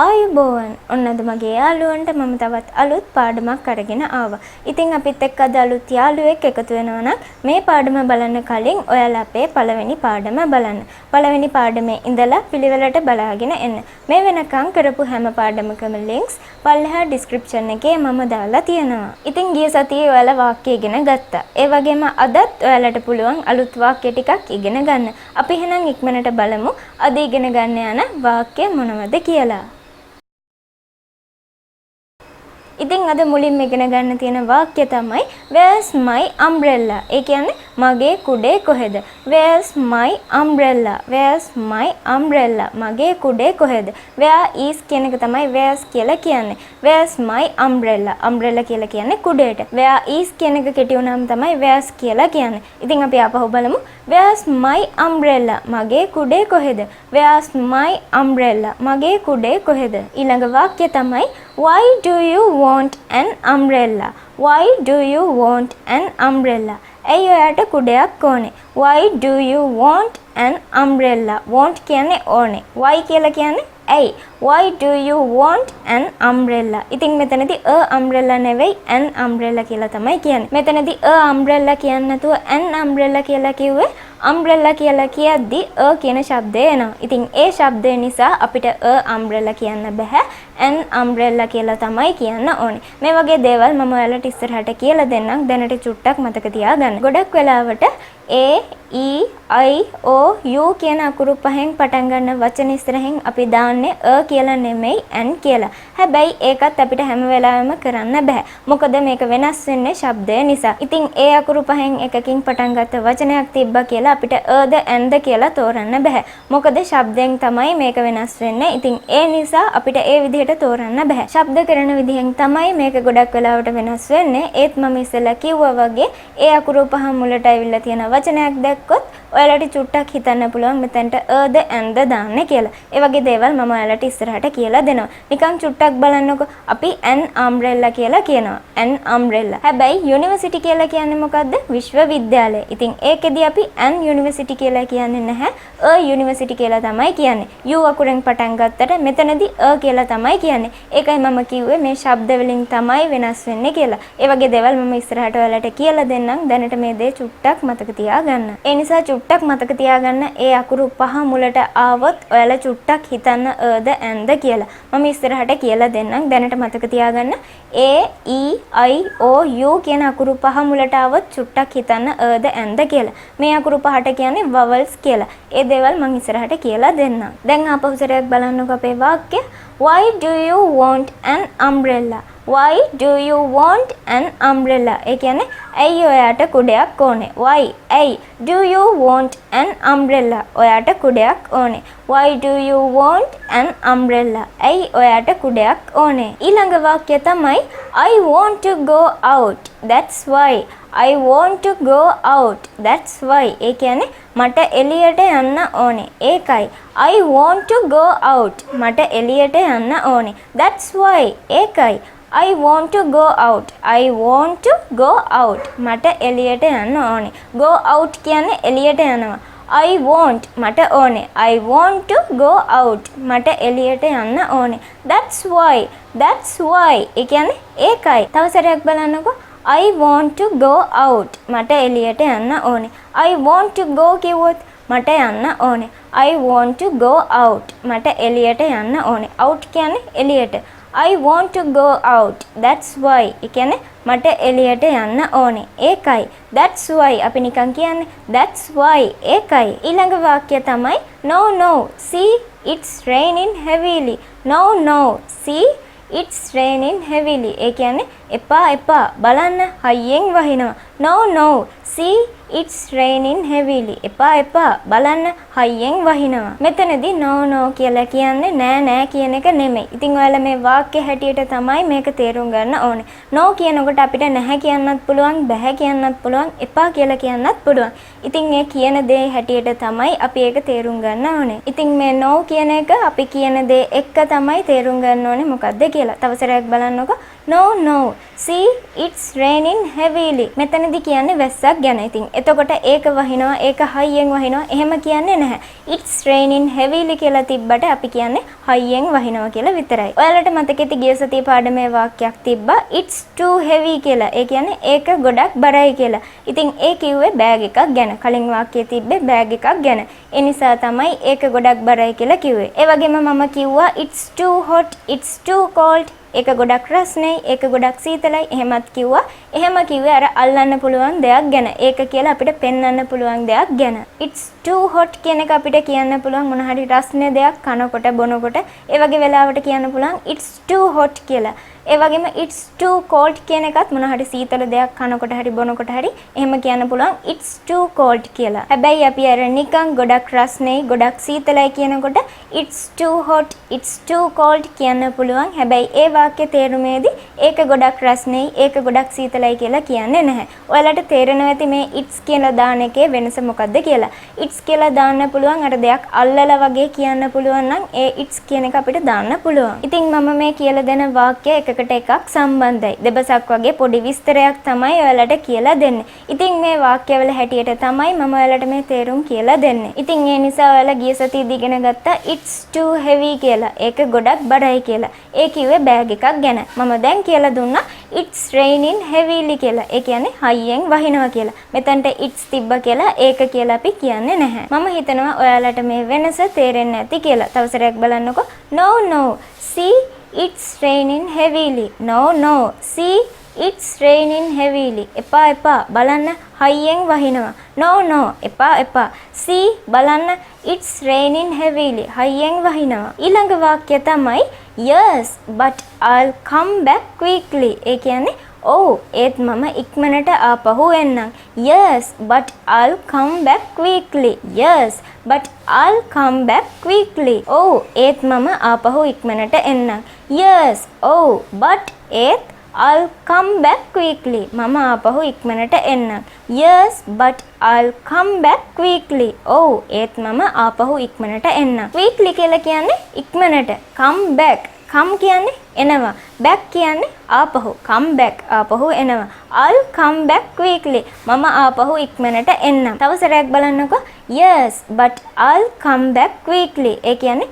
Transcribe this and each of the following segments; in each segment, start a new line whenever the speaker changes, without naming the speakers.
ආයුබෝවන් ඔන්නද මගේ යාළුවන්ට මම තවත් අලුත් පාඩමක් අරගෙන ආවා. ඉතින් අපිත් එක්ක අද අලුත් යාළුවෙක් එකතු වෙනවා නම් මේ පාඩම බලන්න කලින් ඔයාලා අපේ පළවෙනි පාඩම බලන්න. පළවෙනි පාඩමේ ඉඳලා පිළිවෙලට බලාගෙන එන්න. මේ වෙනකන් කරපු හැම පාඩමකම links පල්ලෙහා description එකේ මම දාලා තියෙනවා. ඉතින් ගිය සතියේ ඔයාලා වාක්‍ය ඉගෙන ගත්තා. ඒ වගේම අදත් ඔයාලට පුළුවන් අලුත් වාක්‍ය ටිකක් ඉගෙන ගන්න. අපි එහෙනම් ඉක්මනට බලමු අද ඉගෙන ගන්න යන වාක්‍ය මොනවද කියලා. ඉතින් අද මුලින්ම ඉගෙන ගන්න තියෙන වාක්‍ය තමයි where's my umbrella? ඒ කියන්නේ මගේ කුඩේ කොහෙද? where's my umbrella? where's my umbrella? මගේ කුඩේ කොහෙද? where is කියන එක තමයි where's කියලා කියන්නේ. where's my umbrella? umbrella කියලා කියන්නේ කුඩේට. where is කියන එක කෙටි වුණාම තමයි where's කියලා කියන්නේ. ඉතින් අපි ආපහු බලමු. where's my umbrella? මගේ කුඩේ කොහෙද? where's my umbrella? මගේ කුඩේ කොහෙද? ඊළඟ වාක්‍ය තමයි why do you want an umbrella? Why do you want an umbrella? ඇයි ඔයාට කුඩයක් ඕනේ? Why do you want an umbrella? Want කියන්නේ ඕනේ. Why කියලා කියන්නේ ඇයි? Why do you want an umbrella? ඉතින් මෙතනදී a umbrella නෙවෙයි an umbrella කියලා තමයි කියන්නේ. මෙතනදී a umbrella කියන්නේ නැතුව an umbrella කියලා කිව්වේ umbrella කියලා කියද්දි a කියන શબ્දය එනවා. ඉතින් ඒ શબ્දය නිසා අපිට a umbrella කියන්න බෑ. an umbrella කියලා තමයි කියන්න ඕනේ. මේ වගේ දේවල් මම ඔයාලට ඉස්සරහට කියලා දෙන්නම්. දැනට චුට්ටක් මතක තියාගන්න. ගොඩක් වෙලාවට A, E, I, O, U කියන අකුරු පහෙන් පටන් ගන්න වචන ඉස්සරහින් අපි දාන්නේ a කියලා නෙමෙයි an කියලා. හැබැයි ඒකත් අපිට හැම වෙලාවෙම කරන්න බෑ. මොකද මේක වෙනස් වෙන්නේ શબ્දය නිසා. ඉතින් ඒ අකුරු පහෙන් එකකින් පටන් ගත්ත වචනයක් තිබ්බා කියලා අපිට අද and කියලා තෝරන්න බෑ. මොකද શબ્දයෙන් තමයි මේක වෙනස් වෙන්නේ. ඉතින් ඒ නිසා අපිට ඒ විදිහට තෝරන්න බෑ. શબ્ද කරන විදිහෙන් තමයි මේක ගොඩක් වෙලාවට වෙනස් වෙන්නේ. ඒත් මම ඉස්සෙල්ලා කිව්වා වගේ ඒ අකුරු පහ මුලට ඇවිල්ලා තියෙන වචනයක් දැක්කොත් ඔයාලට චුට්ටක් හිතන්න පුළුවන් මෙතනට අද and දාන්න කියලා. ඒ වගේ දේවල් මම ඔයාලට ඉස්සරහට කියලා දෙනවා. නිකන් චුට්ටක් බලන්නකො අපි an umbrella කියලා කියනවා. an umbrella. හැබැයි university කියලා කියන්නේ මොකද්ද? විශ්වවිද්‍යාලය. ඉතින් ඒකෙදි අපි an university කියලා කියන්නේ නැහැ. a university කියලා තමයි කියන්නේ. u අකුරෙන් පටන් ගත්තට මෙතනදී a කියලා තමයි කියන්නේ. ඒකයි මම කිව්වේ මේ ශබ්ද වලින් තමයි වෙනස් වෙන්නේ කියලා. ඒ වගේ දේවල් මම ඉස්සරහට ඔයාලට කියලා දෙන්නම්. දැනට මේ දේ චුට්ටක් මතක තියාගන්න. ඒ නිසා චුට්ටක් මතක තියාගන්න ඒ අකුරු පහ මුලට ආවොත් ඔයාලා චුට්ටක් හිතන්න අද and කියලා. මම ඉස්සරහට කියලා දෙන්නම්. දැනට මතක තියාගන්න A, E, I, O, U කියන අකුරු පහ මුලට ආවොත් චුට්ටක් හිතන්න අද and කියලා. මේ අකුරු පහට කියන්නේ vowels කියලා. ඒ දේවල් මම ඉස්සරහට කියලා දෙන්නම්. දැන් ආපහු සරයක් බලන්නකෝ අපේ වාක්‍ය. Why do you want an umbrella? Why do you want an umbrella? ඒ කියන්නේ ඇයි ඔයාට කුඩයක් ඕනේ? Why? ඇයි? Do you want an umbrella? ඔයාට කුඩයක් ඕනේ. Why do you want an umbrella? ඇයි ඔයාට කුඩයක් ඕනේ? ඊළඟ වාක්‍ය තමයි I want to go out. That's why. I want to go out. That's why. ඒ කියන්නේ මට එළියට යන්න ඕනේ. ඒකයි. I want to go out. මට එළියට යන්න ඕනේ. That's why. ඒකයි. I want to go out. I want to go out. මට එළියට යන්න ඕනේ. Go out කියන්නේ එළියට යනවා. I want මට ඕනේ. I want to go out. මට එළියට යන්න ඕනේ. That's why. That's why. ඒ කියන්නේ ඒකයි. තව සැරයක් බලන්නකෝ. I want to go out. මට එළියට යන්න ඕනේ. I want to go කිව්වොත් මට යන්න ඕනේ. I want to go out. මට එළියට යන්න ඕනේ. out කියන්නේ එළියට. I want to go out. That's why. ඒ කියන්නේ මට එළියට යන්න ඕනේ. ඒකයි. That's why. අපි නිකන් කියන්නේ that's why. ඒකයි. ඊළඟ වාක්‍ය තමයි no no. See it's raining heavily. No no. See it's raining heavily. ඒ කියන්නේ එපා එපා බලන්න හයියෙන් වහිනවා. No no. See it's raining heavily. එපා එපා බලන්න හයියෙන් වහිනවා. මෙතනදී no no කියලා කියන්නේ නෑ නෑ කියන එක නෙමෙයි. ඉතින් ඔයාලා මේ වාක්‍ය හැටියට තමයි මේක තේරුම් ගන්න ඕනේ. no කියනකොට අපිට නැහැ කියන්නත් පුළුවන්, බෑ කියන්නත් පුළුවන්, එපා කියලා කියන්නත් පුළුවන්. ඉතින් මේ කියන දේ හැටියට තමයි අපි ඒක තේරුම් ගන්න ඕනේ. ඉතින් මේ no කියන එක අපි කියන දේ එක්ක තමයි තේරුම් ගන්න ඕනේ මොකද්ද කියලා. තව සැරයක් බලන්නකෝ. No no. See it's raining heavily. මෙතනදී කියන්නේ වැස්සක් ගැන. ඉතින් එතකොට ඒක වහිනවා, ඒක හයියෙන් වහිනවා. එහෙම කියන්නේ නැහැ. It's raining heavily කියලා තිබ්බට අපි කියන්නේ හයියෙන් වහිනවා කියලා විතරයි. ඔයාලට මතකෙති ගිය සතියේ පාඩමේ වාක්‍යයක් තිබ්බා it's too heavy කියලා. ඒ කියන්නේ ඒක ගොඩක් බරයි කියලා. ඉතින් ඒ කිව්වේ බෑග් එකක් ගැන. කලින් වාක්‍යයේ තිබ්බේ බෑග් එකක් ගැන. ඒ නිසා තමයි ඒක ගොඩක් බරයි කියලා කිව්වේ. ඒ වගේම මම කිව්වා it's too hot, it's too cold. ඒක ගොඩක් රස්නේ, ඒක ගොඩක් සීතලයි. එහෙමත් කිව්වා. එහෙම කිව්වේ අර අල්ලන්න පුළුවන් දෙයක් ගැන. ඒක කියලා අපිට පෙන්වන්න පුළුවන් දෙයක් ගැන. it's too hot කියන එක අපිට කියන්න පුළුවන් මොන හරි රස්නේ දෙයක් කනකොට බොනකොට. ඒ වගේ වෙලාවට කියන්න පුළුවන් it's too hot කියලා. ඒ වගේම it's too cold කියන එකත් මොන හරි සීතල දෙයක් කනකොට හරි බොනකොට හරි එහෙම කියන්න පුළුවන් it's too cold කියලා. හැබැයි අපි අර නිකන් ගොඩක් රස්නේ, ගොඩක් සීතලයි කියනකොට it's too hot, it's too cold කියන්න පුළුවන්. හැබැයි ඒ වාක්‍ය තේරුමේදී ඒක ගොඩක් රස්නේ, ඒක ගොඩක් සීතලයි කියලා කියන්නේ නැහැ. ඔයාලට තේරෙනවා ඇති මේ it's කියලා දාන එකේ වෙනස මොකද්ද කියලා. it's කියලා දාන්න පුළුවන් අර දෙයක් අල්ලලා වගේ කියන්න පුළුවන් නම් ඒ it's කියන එක අපිට දාන්න පුළුවන්. ඉතින් මම මේ කියලා දෙන වාක්‍ය එකකට එකක් සම්බන්ධයි. දෙබසක් වගේ පොඩි විස්තරයක් තමයි ඔයාලට කියලා දෙන්නේ. ඉතින් මේ වාක්‍යවල හැටියට තමයි මම ඔයාලට මේ තේරුම් කියලා දෙන්නේ. ඉතින් ඒ නිසා ඔයාලා ගිය සතියේදී ඉගෙන ගත්තා it's too heavy කියලා. ඒක ගොඩක් බරයි කියලා. ඒ කිව්වේ බෑග් එකක් ගැන. මම දැන් කියලා දුන්නා it's raining heavily කියලා. ඒ කියන්නේ හයියෙන් වහිනවා කියලා. මෙතනට it's තිබ්බ කියලා ඒක කියලා අපි කියන්නේ නැහැ. මම හිතනවා ඔයාලට මේ වෙනස තේරෙන්නේ නැති කියලා. තව සැරයක් බලන්නකෝ. No. See, it's raining heavily. No. See, it's raining heavily. එපා බලන්න හයියෙන් වහිනවා. No. එපා. See, බලන්න it's raining heavily. හයියෙන් වහිනවා. ඊළඟ වාක්‍ය තමයි yes, but I'll come back quickly. ඒ කියන්නේ ඒත් මම ඉක්මනට ආපහු එන්නම්. Yes, but I'll come back quickly. Yes, but I'll come back quickly. ඒත් මම ආපහු ඉක්මනට එන්නම්. Yes, but ඒත් I'll come back quickly. මම ආපහු ඉක්මනට එන්නම්. Yes, but I'll come back quickly. ඒත් මම ආපහු ඉක්මනට එන්නම්. Quickly කියලා කියන්නේ ඉක්මනට. Come back. come කියන්නේ එනවා. back කියන්නේ ආපහු. come back ආපහු එනවා. I'll come back quickly. මම ආපහු ඉක්මනට එන්නම්. තව සැරයක් බලන්නකෝ. yes, but I'll come back quickly. ඒ කියන්නේ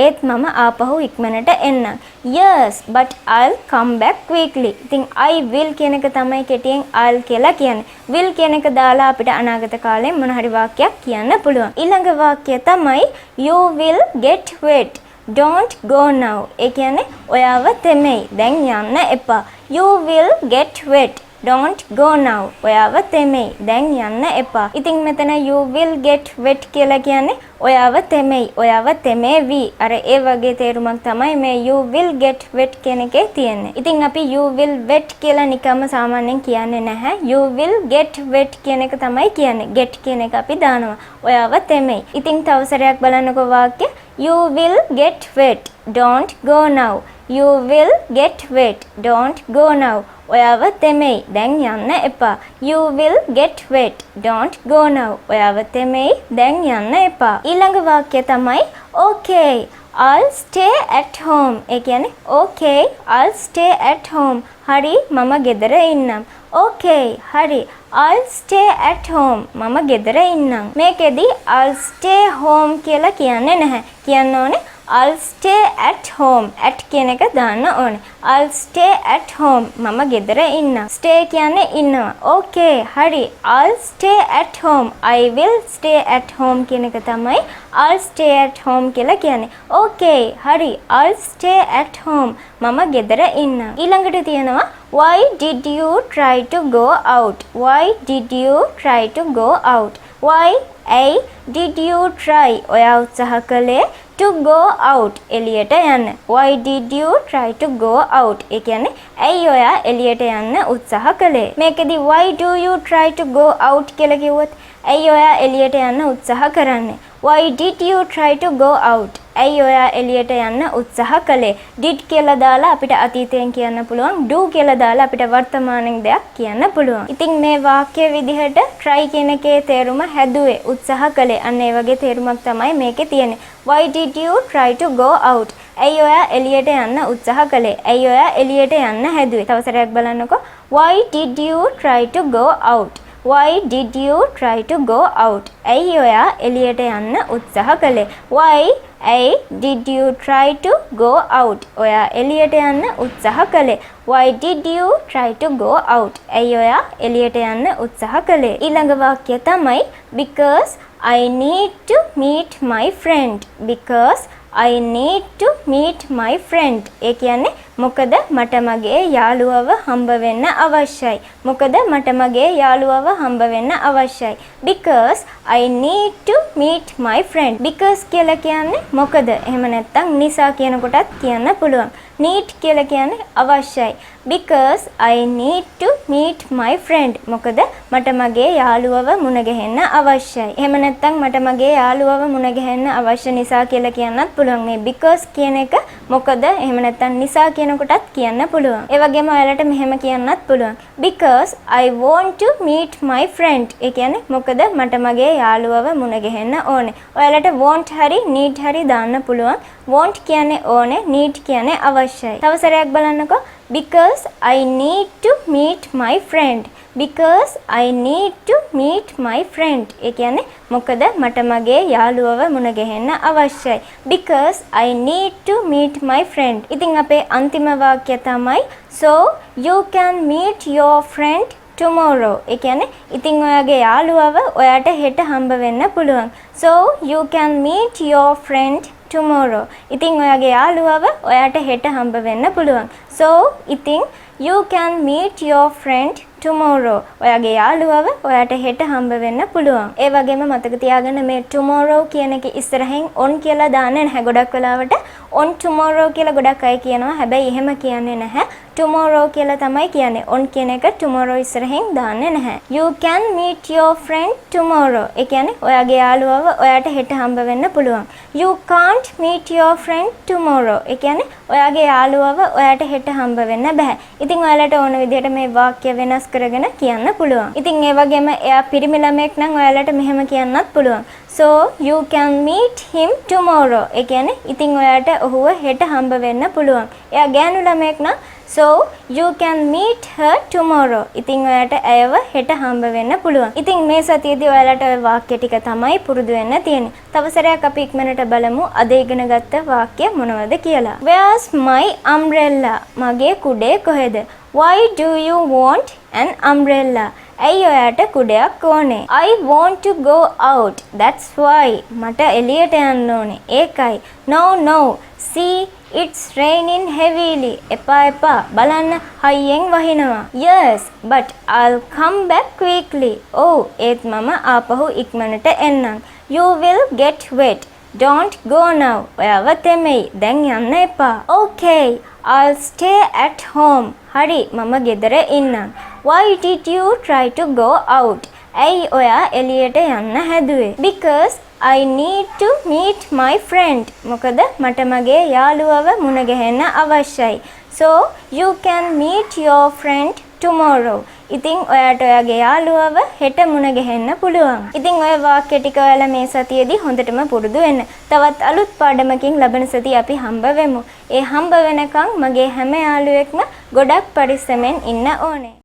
ඒත් මම ආපහු ඉක්මනට එන්නම්. yes, but I'll come back quickly. ඉතින් I will කියන එක තමයි කෙටියෙන් I'll කියලා කියන්නේ. will කියන එක දාලා අපිට අනාගත කාලේ මොන හරි වාක්‍යයක් කියන්න පුළුවන්. ඊළඟ වාක්‍යය තමයි you will get wet. Don't go now. ඒ කියන්නේ ඔයාව තෙමෙයි. දැන් යන්න එපා. You will get wet. Don't go now. ඔයාව තෙමෙයි. දැන් යන්න එපා. ඉතින් මෙතන you will get wet කියලා කියන්නේ ඔයාව තෙමෙයි. ඔයාව තෙමේවි. අර ඒ වගේ තේරුමක් තමයි මේ you will get wet කියන එකේ තියෙන්නේ. ඉතින් අපි you will wet කියලා නිකම්ම සාමාන්‍යයෙන් කියන්නේ නැහැ. You will get wet කියන එක තමයි කියන්නේ. get කියන එක අපි දානවා. ඔයාව තෙමෙයි. ඉතින් තව සැරයක් බලන්නකෝ වාක්‍ය. You will get wet. Don't go now. You will get wet. Don't go now. ඔයාව තෙමෙයි. දැන් යන්න එපා. You will get wet. Don't go now. ඔයාව තෙමෙයි. දැන් යන්න එපා. ඊළඟ වාක්‍ය තමයි okay, I'll stay at home. ඒ කියන්නේ okay, I'll stay at home. හරි, මම ගෙදර ඉන්නම්. okay, හරි, I'll stay at home. මම ගෙදර ඉන්නම්. මේකෙදි I'll stay home කියලා කියන්නේ නැහැ. කියන්න ඕනේ I'll stay at home. at කියන එක දාන්න ඕනේ. I'll stay at home. මම ගෙදර ඉන්නම්. stay කියන්නේ ඉන්නවා. okay, හරි, I'll stay at home. I will stay at home කියන එක තමයි I'll stay at home කියලා කියන්නේ. okay, හරි, I'll stay at home. මම ගෙදර ඉන්නම්. ඊළඟට තියෙනවා why did you try to go out? Why did you try to go out? why did you try? ඔයා උත්සාහ කළේ to go out. එළියට යන්න. why did you try to go out? ඒ කියන්නේ ඇයි ඔයා එළියට යන්න උත්සාහ කළේ? මේකෙදි why do you try to go out කියලා කිව්වොත් ඇයි ඔයා එළියට යන්න උත්සාහ කරන්නේ? why did you try to go out? ඇයි ඔයා එළියට යන්න උත්සාහ කළේ? did කියලා දාලා අපිට අතීතයෙන් කියන්න පුළුවන්. do කියලා දාලා අපිට වර්තමානයෙන් දෙයක් කියන්න පුළුවන්. ඉතින් මේ වාක්‍ය විදිහට try කියන එකේ තේරුම හැදුවේ උත්සාහ කළේ. අන්න ඒ වගේ තේරුමක් තමයි මේකේ තියෙන්නේ. why did you try to go out? ඇයි ඔයා එළියට යන්න උත්සාහ කළේ? ඇයි ඔයා එළියට යන්න හැදුවේ? තව සැරයක් බලන්නකෝ. why did you try to go out? Why did you try to go out? ඇයි ඔයා එළියට යන්න උත්සාහ කළේ? Why did you try to go out? ඔයා එළියට යන්න උත්සාහ කළේ. Why did you try to go out? ඇයි ඔයා එළියට යන්න උත්සාහ කළේ? ඊළඟ වාක්‍යය තමයි because I need to meet my friend. Because I need to meet my friend. ඒ කියන්නේ මොකද මට මගේ යාළුවව හම්බ වෙන්න අවශ්‍යයි. මොකද මට මගේ යාළුවව හම්බ වෙන්න අවශ්‍යයි. Because I need to meet my friend. Because කියලා කියන්නේ මොකද? එහෙම නැත්නම් නිසා කියන කොටත් කියන්න පුළුවන්. need කියලා කියන්නේ අවශ්‍යයි. Because I need to meet my friend. මොකද මට මගේ යාළුවව මුණ ගැහෙන්න අවශ්‍යයි. එහෙම නැත්නම් මට මගේ යාළුවව මුණ ගැහෙන්න අවශ්‍ය නිසා කියලා කියන්නත් පුළුවන්. මේ because කියන එක මොකද එහෙම නැත්නම් නිසා කියන කොටත් කියන්න පුළුවන්. ඒ වගේම ඔයාලට මෙහෙම කියන්නත් පුළුවන්. Because I want to meet my friend. ඒ කියන්නේ මොකද මට මගේ යාළුවව මුණ ගැහෙන්න ඕනේ. ඔයාලට want හරි need හරි දාන්න පුළුවන්. want කියන්නේ ඕනේ, need කියන්නේ අවශ්‍යයි. තව සැරයක් බලන්නකෝ. Because I need to meet my friend. Because I need to meet my friend. ඒ කියන්නේ මොකද මට මගේ යාළුවව මුණ ගැහෙන්න අවශ්‍යයි. Because I need to meet my friend. ඉතින් අපේ අන්තිම වාක්‍යය තමයි so you can meet your friend tomorrow. ඒ කියන්නේ ඉතින් ඔයාගේ යාළුවව ඔයාට හෙට හම්බ වෙන්න පුළුවන්. So you can meet your friend tomorrow. ඉතින් ඔයාගේ යාළුවව ඔයාට හෙට හම්බ වෙන්න පුළුවන්. So ඉතින් you can meet your friend tomorrow. ඔයාගේ යාළුවව ඔයාට හෙට හම්බ වෙන්න පුළුවන්. ඒ වගේම මතක තියාගන්න මේ tomorrow කියන එක ඉස්සරහින් on කියලා දාන්නේ නැහැ. ගොඩක් වෙලාවට on tomorrow කියලා ගොඩක් අය කියනවා. හැබැයි එහෙම කියන්නේ නැහැ. tomorrow කියලා තමයි කියන්නේ. on කියන එක tomorrow ඉස්සරහින් දාන්නේ නැහැ. You can meet your friend tomorrow. ඒ කියන්නේ ඔයාගේ යාළුවව ඔයාට හෙට හම්බ වෙන්න පුළුවන්. You can't meet your friend tomorrow. ඒ කියන්නේ ඔයාගේ යාළුවව ඔයාට හෙට හම්බ වෙන්න බෑ. ඉතින් ඔයාලට ඕන විදිහට මේ වාක්‍ය වෙනස් කරගෙන කියන්න පුළුවන්. ඉතින් ඒ වගේම එයා පිරිමි ළමයෙක් නම් ඔයාලට මෙහෙම කියන්නත් පුළුවන්. So you can meet him tomorrow. ඒ කියන්නේ ඉතින් ඔයාට ඔහුව හෙට හම්බ වෙන්න පුළුවන්. එයා ගෑනු ළමයෙක් නම් so you can meet her tomorrow. ඉතින් ඔයාට ඇයව හෙට හම්බ වෙන්න පුළුවන්. ඉතින් මේ සතියේදී ඔයාලට ඔය වාක්‍ය ටික තමයි පුරුදු වෙන්න තියෙන්නේ. තව සැරයක් අපි ඉක්මනට බලමු අද ඉගෙන ගත්ත වාක්‍ය මොනවද කියලා. Where's my umbrella? මගේ කුඩේ කොහෙද? Why do you want an umbrella? ඇයි ඔයාට කුඩයක් ඕනේ? I want to go out. That's why. මට එළියට යන්න ඕනේ. ඒකයි. No. See, it's raining heavily. එපා. බලන්න හයියෙන් වහිනවා. Yes, but I'll come back quickly. ඒත් මම ආපහු ඉක්මනට එන්නම්. You will get wet. Don't go now. ඔයාව තෙමෙයි. දැන් යන්න එපා. Okay, I'll stay at home. හරි, මම ගෙදර ඉන්නම්. Why did you try to go out? ඇයි ඔයා එළියට යන්න හැදුවේ? Because I need to meet my friend. මොකද මට මගේ යාළුවව මුණ ගැහෙන්න අවශ්‍යයි. So you can meet your friend tomorrow. ඉතින් ඔයාට ඔයාගේ යාළුවව හෙට මුණ ගැහෙන්න පුළුවන්. ඉතින් ඔය වාක්‍ය ටික ඔයාලා මේ සතියේදී හොඳටම පුරුදු වෙන්න. තවත් අලුත් පාඩමකින් ලබන සතිය අපි හම්බ වෙමු. ඒ හම්බ වෙනකන් මගේ හැම යාළුවෙක්ම ගොඩක් පරිස්සමෙන් ඉන්න ඕනේ.